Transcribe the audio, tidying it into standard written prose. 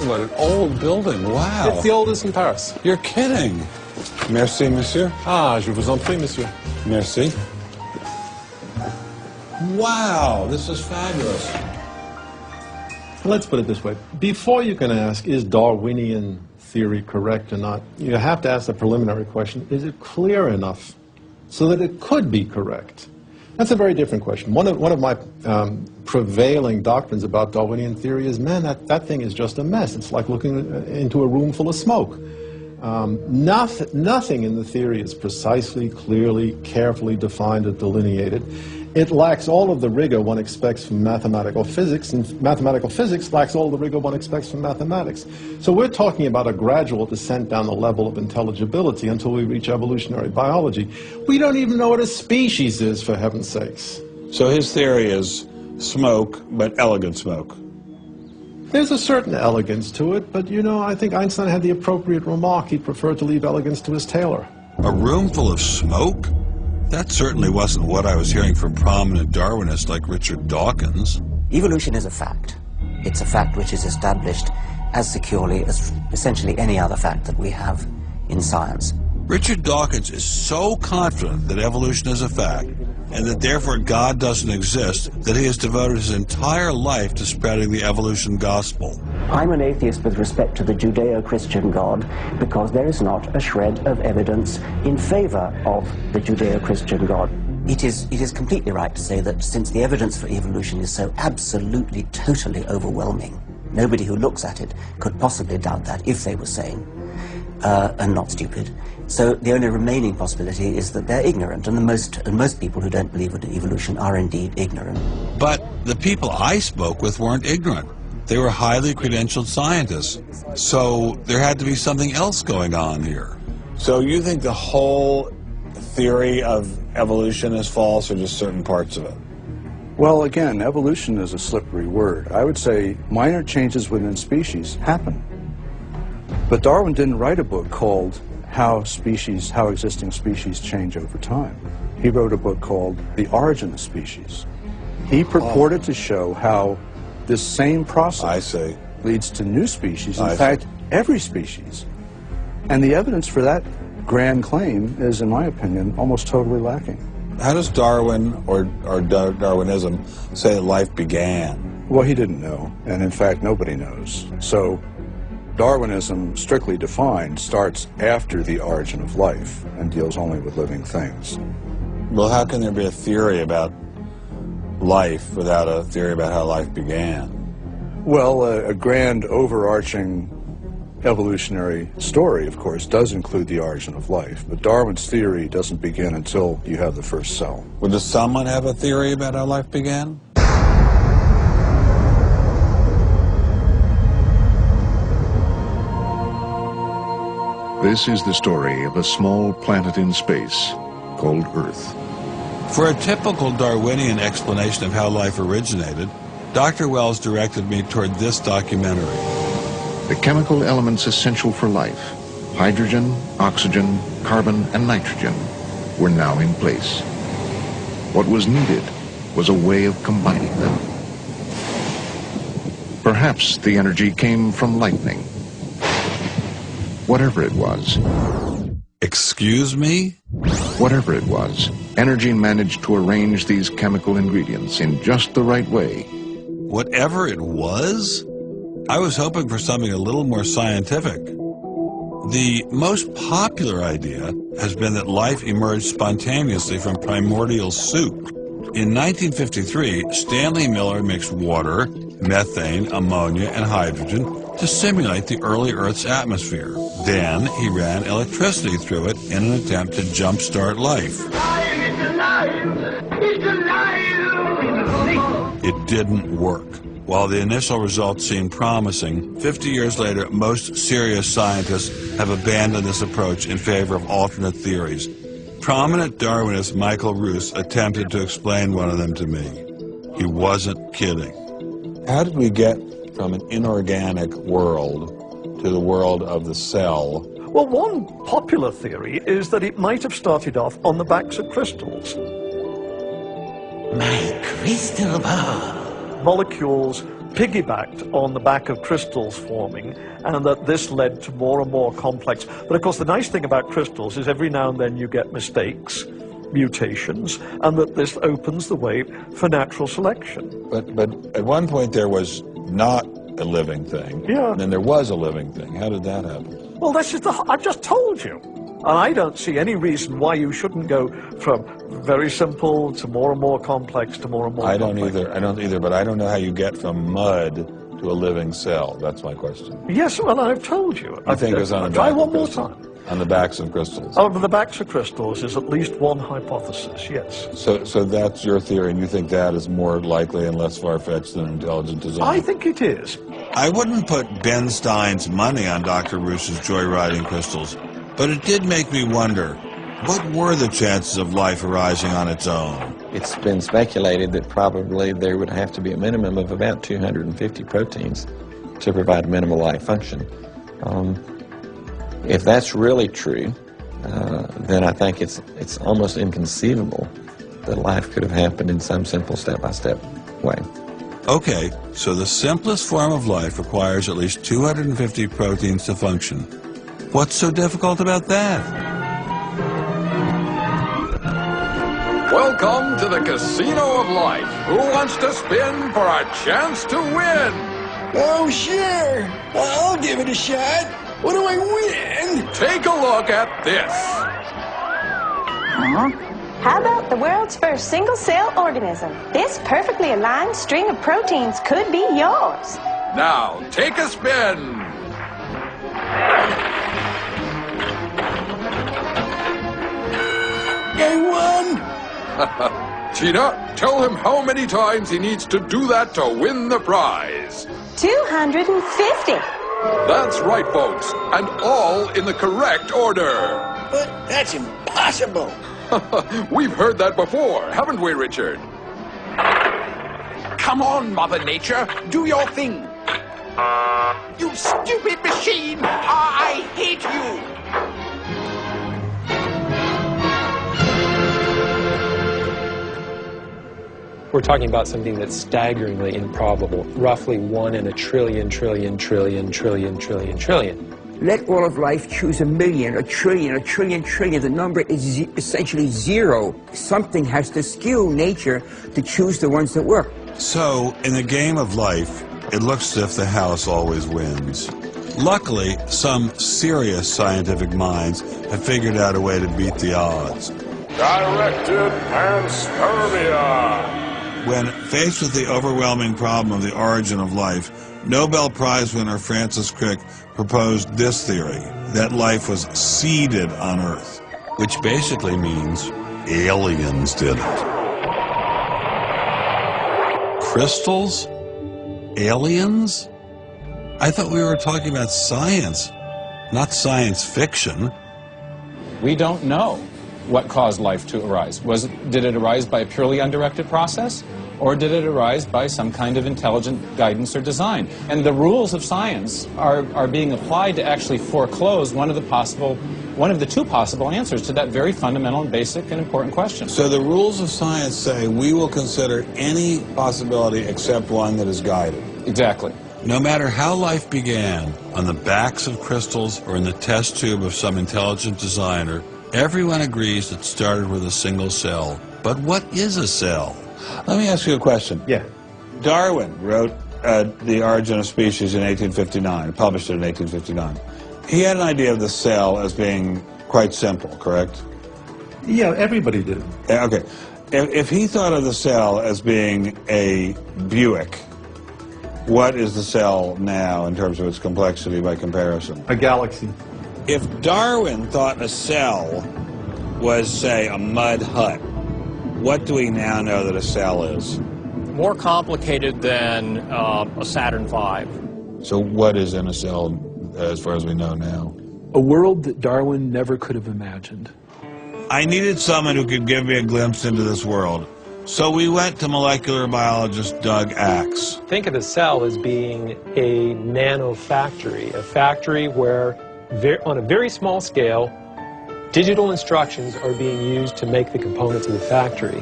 What an old building, wow. It's the oldest in Paris. You're kidding. Merci, monsieur. Ah, je vous en prie, monsieur. Merci. Wow, this is fabulous. Let's put it this way. Before you can ask, is Darwinian theory correct or not, you have to ask the preliminary question, is it clear enough so that it could be correct? That's a very different question. One of my prevailing doctrines about Darwinian theory is, man, that thing is just a mess. It's like looking into a room full of smoke. Nothing in the theory is precisely, clearly, carefully defined or delineated. It lacks all of the rigor one expects from mathematical physics, and mathematical physics lacks all the rigor one expects from mathematics. So we're talking about a gradual descent down the level of intelligibility until we reach evolutionary biology. We don't even know what a species is, for heaven's sakes. So his theory is smoke, but elegant smoke. There's a certain elegance to it, but you know, I think Einstein had the appropriate remark. He preferred to leave elegance to his tailor. A room full of smoke? That certainly wasn't what I was hearing from prominent Darwinists like Richard Dawkins. Evolution is a fact. It's a fact which is established as securely as essentially any other fact that we have in science. Richard Dawkins is so confident that evolution is a fact, and that therefore God doesn't exist, that he has devoted his entire life to spreading the evolution gospel. I'm an atheist with respect to the Judeo-Christian God because there is not a shred of evidence in favor of the Judeo-Christian God. It is completely right to say that since the evidence for evolution is so absolutely, totally overwhelming, nobody who looks at it could possibly doubt that if they were sane and not stupid. So the only remaining possibility is that they're ignorant, and most people who don't believe in evolution are indeed ignorant. But the people I spoke with weren't ignorant. They were highly credentialed scientists. So there had to be something else going on here. So you think the whole theory of evolution is false, or just certain parts of it? Well, again, evolution is a slippery word. I would say minor changes within species happen. But Darwin didn't write a book called How Existing Species Change Over Time. He wrote a book called The Origin of Species. He purported to show how this same process leads to new species, in fact, every species. And the evidence for that grand claim is, in my opinion, almost totally lacking. How does Darwin or Darwinism say that life began? Well, he didn't know, and in fact, nobody knows. So Darwinism, strictly defined, starts after the origin of life and deals only with living things. Well, how can there be a theory about life without a theory about how life began? Well, a grand overarching evolutionary story, of course, does include the origin of life, but Darwin's theory doesn't begin until you have the first cell. Well, does someone have a theory about how life began? This is the story of a small planet in space called Earth. For a typical Darwinian explanation of how life originated, Dr. Wells directed me toward this documentary. The chemical elements essential for life, hydrogen, oxygen, carbon, and nitrogen, were now in place. What was needed was a way of combining them. Perhaps the energy came from lightning. Whatever it was. Excuse me? Whatever it was, energy managed to arrange these chemical ingredients in just the right way. Whatever it was? I was hoping for something a little more scientific. The most popular idea has been that life emerged spontaneously from primordial soup. In 1953, Stanley Miller mixed water, methane, ammonia, and hydrogen to simulate the early Earth's atmosphere. Then he ran electricity through it in an attempt to jumpstart life. It's alive! It's alive! It didn't work. While the initial results seemed promising, 50 years later, most serious scientists have abandoned this approach in favor of alternate theories. Prominent Darwinist Michael Roos attempted to explain one of them to me. He wasn't kidding. How did we get from an inorganic world to the world of the cell? Well, one popular theory is that it might have started off on the backs of crystals. My crystal ball. Molecules piggybacked on the back of crystals forming, and that this led to more and more complex. But of course, the nice thing about crystals is every now and then you get mistakes, mutations, and that this opens the way for natural selection. But at one point there was not a living thing, yeah. and then there was a living thing. How did that happen? Well, that's just I've just told you. And I don't see any reason why you shouldn't go from very simple to more and more complex to more and more complex. I don't either, but I don't know how you get from mud to a living cell. That's my question. Yes, well, I've told you. I think it was on the try back one of more crystals. time. On the backs of crystals. Oh, the backs of crystals is at least one hypothesis, yes. So that's your theory, and you think that is more likely and less far-fetched than intelligent design? I think it is. I wouldn't put Ben Stein's money on Dr. Roos's joyriding crystals, but it did make me wonder, what were the chances of life arising on its own? It's been speculated that probably there would have to be a minimum of about 250 proteins to provide minimal life function. If that's really true, then I think it's almost inconceivable that life could have happened in some simple step-by-step way. Okay, so the simplest form of life requires at least 250 proteins to function. What's so difficult about that? Welcome to the Casino of Life. Who wants to spin for a chance to win? Oh, sure. I'll give it a shot. What do I win? Take a look at this. How about the world's first single-cell organism? This perfectly aligned string of proteins could be yours. Now, take a spin. I won. Cheetah, tell him how many times he needs to do that to win the prize. 250. That's right, folks, and all in the correct order. But that's impossible. We've heard that before, haven't we, Richard? Come on, Mother Nature, do your thing. You stupid machine! I hate you! We're talking about something that's staggeringly improbable, roughly 1 in a trillion. Let all of life choose a million, a trillion. The number is essentially zero. Something has to skew nature to choose the ones that work. So, in the game of life, it looks as if the house always wins. Luckily, some serious scientific minds have figured out a way to beat the odds. Directed panspermia. When faced with the overwhelming problem of the origin of life, Nobel Prize winner Francis Crick proposed this theory, that life was seeded on Earth, which basically means aliens did it. Crystals? Aliens? I thought we were talking about science, not science fiction. We don't know what caused life to arise. Did it arise by a purely undirected process? Or did it arise by some kind of intelligent guidance or design? And the rules of science are being applied to actually foreclose one of the two possible answers to that very fundamental and basic and important question. So the rules of science say we will consider any possibility except one that is guided. Exactly. No matter how life began, on the backs of crystals or in the test tube of some intelligent designer, everyone agrees it started with a single cell. But what is a cell? Let me ask you a question. Yeah. Darwin wrote The Origin of Species in 1859, published it in 1859. He had an idea of the cell as being quite simple, correct? Yeah, everybody did. Okay. If he thought of the cell as being a Buick, what is the cell now in terms of its complexity by comparison? A galaxy. If Darwin thought a cell was, say, a mud hut, what do we now know that a cell is? More complicated than a Saturn V. So what is in a cell as far as we know now? A world that Darwin never could have imagined. I needed someone who could give me a glimpse into this world. So we went to molecular biologist Doug Axe. Think of a cell as being a nanofactory, a factory where, on a very small scale, digital instructions are being used to make the components of the factory.